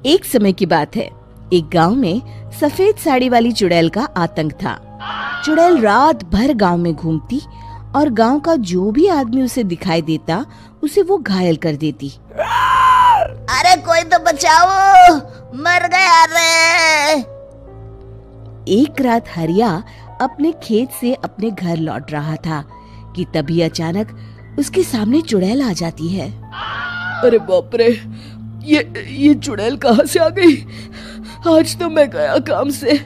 एक समय की बात है। एक गांव में सफेद साड़ी वाली चुड़ैल का आतंक था। चुड़ैल रात भर गांव में घूमती और गांव का जो भी आदमी उसे दिखाई देता उसे वो घायल कर देती। अरे कोई तो बचाओ, मर गया रे। एक रात हरिया अपने खेत से अपने घर लौट रहा था कि तभी अचानक उसके सामने चुड़ैल आ जाती है। अरे बाप रे, ये चुड़ैल कहाँ से आ गई? आज तो मैं गया काम से।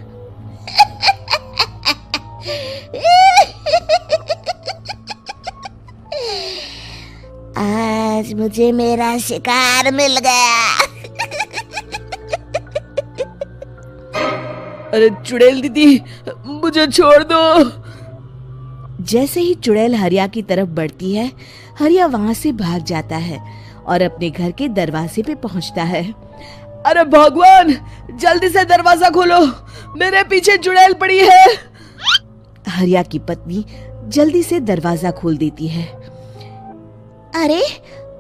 आज मुझे मेरा शिकार मिल गया। अरे चुड़ैल दीदी, मुझे छोड़ दो। जैसे ही चुड़ैल हरिया की तरफ बढ़ती है, हरिया वहाँ से भाग जाता है और अपने घर के दरवाजे पे पहुँचता है। अरे भगवान, जल्दी से दरवाजा खोलो, मेरे पीछे चुड़ैल पड़ी है। हरिया की पत्नी जल्दी से दरवाजा खोल देती है। अरे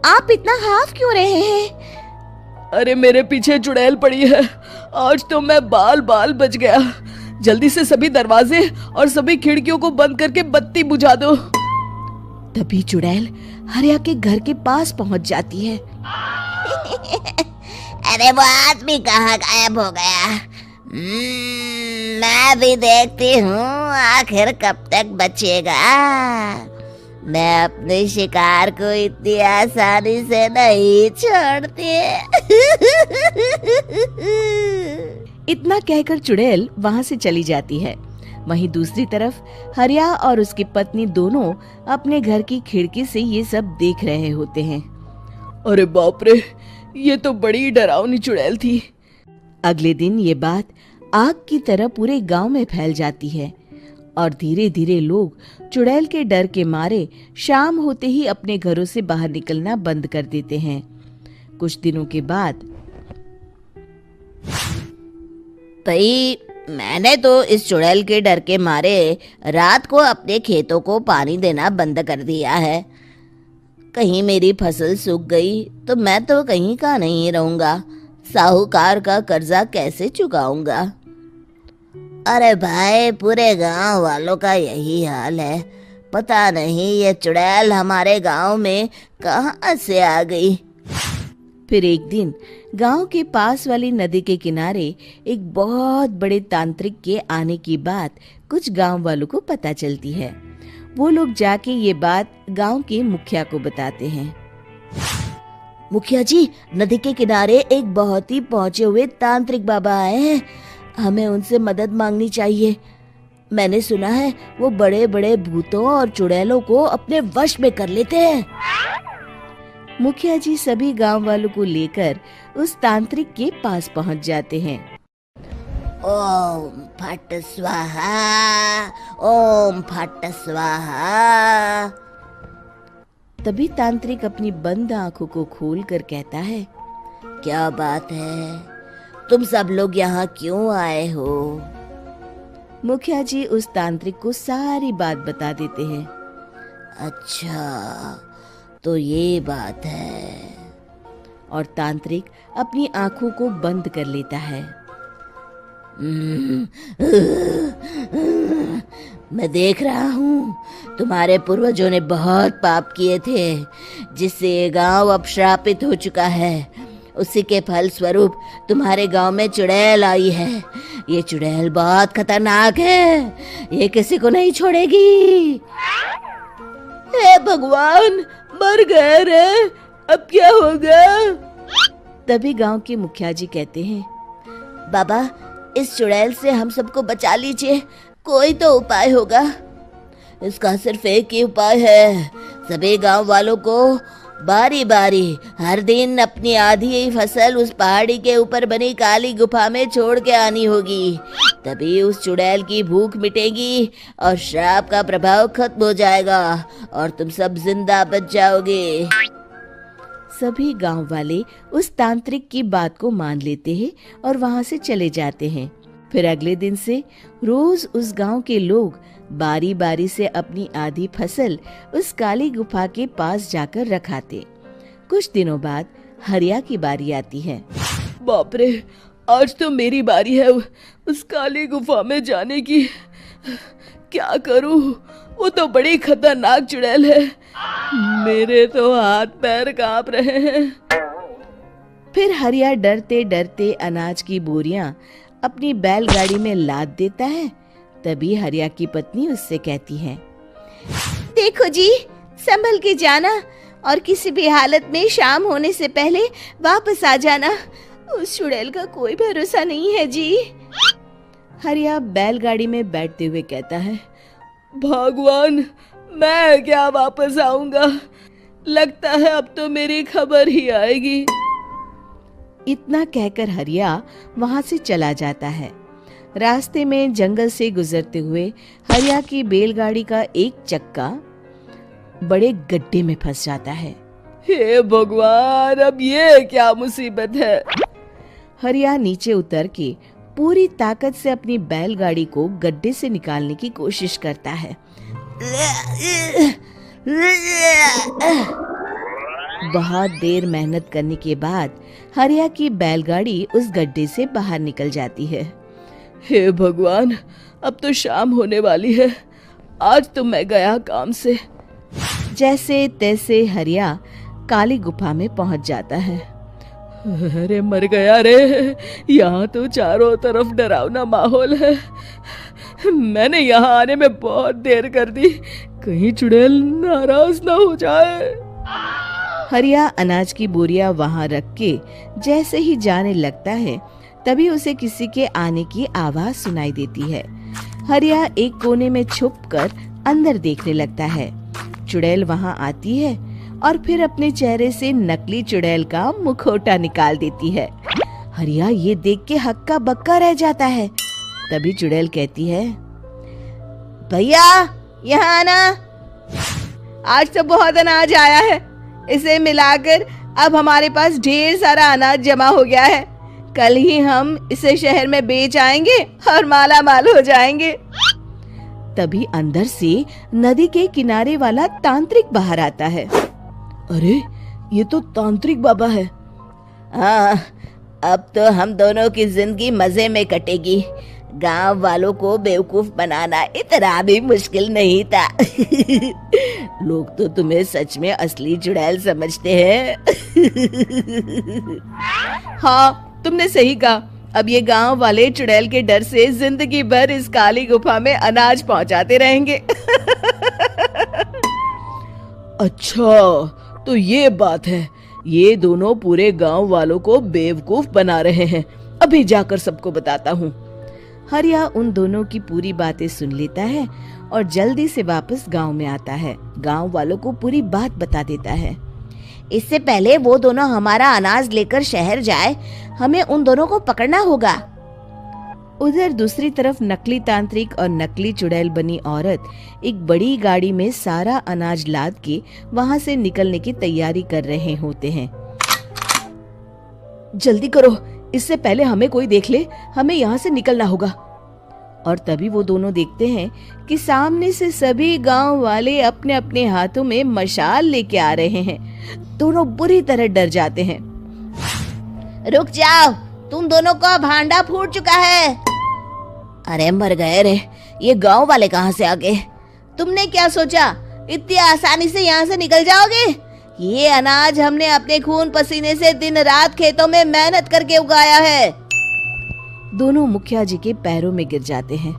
आप इतना हाफ क्यों रहे हैं? अरे मेरे पीछे चुड़ैल पड़ी है, आज तो मैं बाल बाल बच गया। जल्दी से सभी दरवाजे और सभी खिड़कियों को बंद करके बत्ती बुझा दो। तभी चुड़ैल हरिया के घर के पास पहुंच जाती है। अरे वो आदमी कहाँ गायब हो गया? मैं भी देखती हूँ आखिर कब तक बचेगा। मैं अपने शिकार को इतनी आसानी से नहीं छोड़ती। इतना कहकर चुड़ैल वहाँ से चली जाती है। वहीं दूसरी तरफ हरिया और उसकी पत्नी दोनों अपने घर की खिड़की से ये सब देख रहे होते हैं। अरे बाप रे, ये तो बड़ी डरावनी चुड़ैल थी। अगले दिन ये बात आग की तरह पूरे गांव में फैल जाती है और धीरे धीरे लोग चुड़ैल के डर के मारे शाम होते ही अपने घरों से बाहर निकलना बंद कर देते हैं। कुछ दिनों के बाद भाई, मैंने तो इस चुड़ैल के डर के मारे रात को अपने खेतों को पानी देना बंद कर दिया है। कहीं मेरी फसल सूख गई तो मैं तो कहीं का नहीं रहूंगा। साहूकार का कर्जा कैसे चुकाऊंगा? अरे भाई, पूरे गांव वालों का यही हाल है। पता नहीं ये चुड़ैल हमारे गांव में कहाँ से आ गई। फिर एक दिन गांव के पास वाली नदी के किनारे एक बहुत बड़े तांत्रिक के आने की बात कुछ गांव वालों को पता चलती है। वो लोग जाके ये बात गांव के मुखिया को बताते हैं। मुखिया जी, नदी के किनारे एक बहुत ही पहुंचे हुए तांत्रिक बाबा आए हैं। हमें उनसे मदद मांगनी चाहिए। मैंने सुना है वो बड़े बड़े भूतों और चुड़ैलों को अपने वश में कर लेते हैं। मुखिया जी सभी गांव वालों को लेकर उस तांत्रिक के पास पहुंच जाते हैं। ओम फट स्वाहा, ओम फट स्वाहा। तभी तांत्रिक अपनी बंद आंखों को खोलकर कहता है, क्या बात है? तुम सब लोग यहाँ क्यों आए हो? मुखिया जी उस तांत्रिक को सारी बात बता देते हैं। अच्छा, तो ये बात है। और तांत्रिक अपनी आंखों को बंद कर लेता है। मैं देख रहा हूँ तुम्हारे पूर्वजों ने बहुत पाप किए थे, जिससे ये गांव अब श्रापित हो चुका है। उसी के फल स्वरूप तुम्हारे गांव में चुड़ैल आई है। ये चुड़ैल बहुत खतरनाक है, ये किसी को नहीं छोड़ेगी। हे भगवान, मर गए रे, अब क्या होगा? तभी गांव के मुखिया जी कहते हैं, बाबा, इस चुड़ैल से हम सबको बचा लीजिए। कोई तो उपाय होगा। इसका सिर्फ एक ही उपाय है। सभी गांव वालों को बारी बारी हर दिन अपनी आधी फसल उस पहाड़ी के ऊपर बनी काली गुफा में छोड़ के आनी होगी। तभी उस चुड़ैल की भूख मिटेगी और श्राप का प्रभाव खत्म हो जाएगा और तुम सब जिंदा बच जाओगे। सभी गांव वाले उस तांत्रिक की बात को मान लेते हैं और वहां से चले जाते हैं। फिर अगले दिन से रोज उस गांव के लोग बारी बारी से अपनी आधी फसल उस काली गुफा के पास जाकर रखाते। कुछ दिनों बाद हरिया की बारी आती है। बाप रे, आज तो मेरी बारी है उस काली गुफा में जाने की। क्या करूं, वो तो बड़ी खतरनाक चुड़ैल है। मेरे तो हाथ पैर कांप रहे हैं। फिर हरिया डरते डरते अनाज की बोरियां अपनी बैलगाड़ी में लाद देता है। तभी हरिया की पत्नी उससे कहती है, देखो जी, संभल के जाना और किसी भी हालत में शाम होने से पहले वापस आ जाना। उस चुड़ैल का कोई भरोसा नहीं है जी। हरिया बैलगाड़ी में बैठते हुए कहता है, भगवान, मैं क्या वापस आऊंगा? लगता है अब तो मेरी खबर ही आएगी। इतना कहकर हरिया वहां से चला जाता है। रास्ते में जंगल से गुजरते हुए हरिया की बैलगाड़ी का एक चक्का बड़े गड्ढे में फंस जाता है। हे भगवान, अब ये क्या मुसीबत है? हरिया नीचे उतर के पूरी ताकत से अपनी बैलगाड़ी को गड्ढे से निकालने की कोशिश करता है। बहुत देर मेहनत करने के बाद हरिया की बैलगाड़ी उस गड्ढे से बाहर निकल जाती है। हे भगवान, अब तो शाम होने वाली है। आज तो मैं गया काम से। जैसे तैसे हरिया काली गुफा में पहुंच जाता है। अरे मर गया रे, यहाँ तो चारों तरफ डरावना माहौल है। मैंने यहाँ आने में बहुत देर कर दी, कहीं चुड़ैल नाराज ना हो जाए। हरिया अनाज की बोरियां वहां रख के जैसे ही जाने लगता है, तभी उसे किसी के आने की आवाज सुनाई देती है। हरिया एक कोने में छुपकर अंदर देखने लगता है। चुड़ैल वहां आती है और फिर अपने चेहरे से नकली चुड़ैल का मुखौटा निकाल देती है। हरिया ये देख के हक्का बक्का रह जाता है। तभी चुड़ैल कहती है, भैया यहाँ आना, आज तो बहुत अनाज आया है। इसे मिलाकर अब हमारे पास ढेर सारा अनाज जमा हो गया है। कल ही हम इसे शहर में बेच आएंगे और माला माल हो जाएंगे। तभी अंदर से नदी के किनारे वाला तांत्रिक बाहर आता है। अरे, ये तो तांत्रिक बाबा है। हाँ, अब तो हम दोनों की जिंदगी मजे में कटेगी। गांव वालों को बेवकूफ बनाना इतना भी मुश्किल नहीं था। लोग तो तुम्हें सच में असली चुड़ैल समझते हैं। हाँ, तुमने सही कहा। अब ये गांव वाले चुड़ैल के डर से जिंदगी भर इस काली गुफा में अनाज पहुंचाते रहेंगे। अच्छा, तो ये बात है। ये दोनों पूरे गांव वालों को बेवकूफ बना रहे हैं। अभी जाकर सबको बताता हूँ। हरिया उन दोनों की पूरी बातें सुन लेता है और जल्दी से वापस गांव में आता है। गांव वालों को पूरी बात बता देता है। इससे पहले वो दोनों हमारा अनाज लेकर शहर जाए, हमें उन दोनों को पकड़ना होगा। उधर दूसरी तरफ नकली तांत्रिक और नकली चुड़ैल बनी औरत एक बड़ी गाड़ी में सारा अनाज लाद के वहां से निकलने की तैयारी कर रहे होते हैं। जल्दी करो, इससे पहले हमें कोई देख ले। हमें यहाँ से निकलना होगा। और तभी वो दोनों देखते हैं कि सामने से सभी गांव वाले अपने अपने हाथों में मशाल लेके आ रहे हैं। दोनों बुरी तरह डर जाते हैं। रुक जाओ, तुम दोनों का भांडा फूट चुका है। अरे मर गए रे, ये गांव वाले कहाँ से आ गए? तुमने क्या सोचा इतनी आसानी से यहाँ से निकल जाओगे? ये अनाज हमने अपने खून पसीने से दिन रात खेतों में मेहनत करके उगाया है। दोनों मुखिया जी के पैरों में गिर जाते हैं।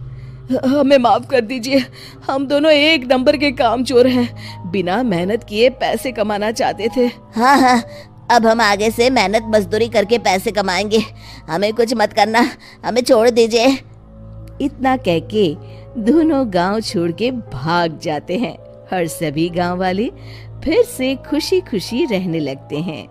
हमें माफ कर दीजिए, हम दोनों एक नंबर के कामचोर हैं। बिना मेहनत किए पैसे कमाना चाहते थे। हाँ हाँ, अब हम आगे से मेहनत मजदूरी करके पैसे कमाएंगे। हमें कुछ मत करना, हमें छोड़ दीजिए। इतना कह के दोनों गांव छोड़ के भाग जाते हैं और सभी गांव वाले फिर से खुशी खुशी रहने लगते हैं।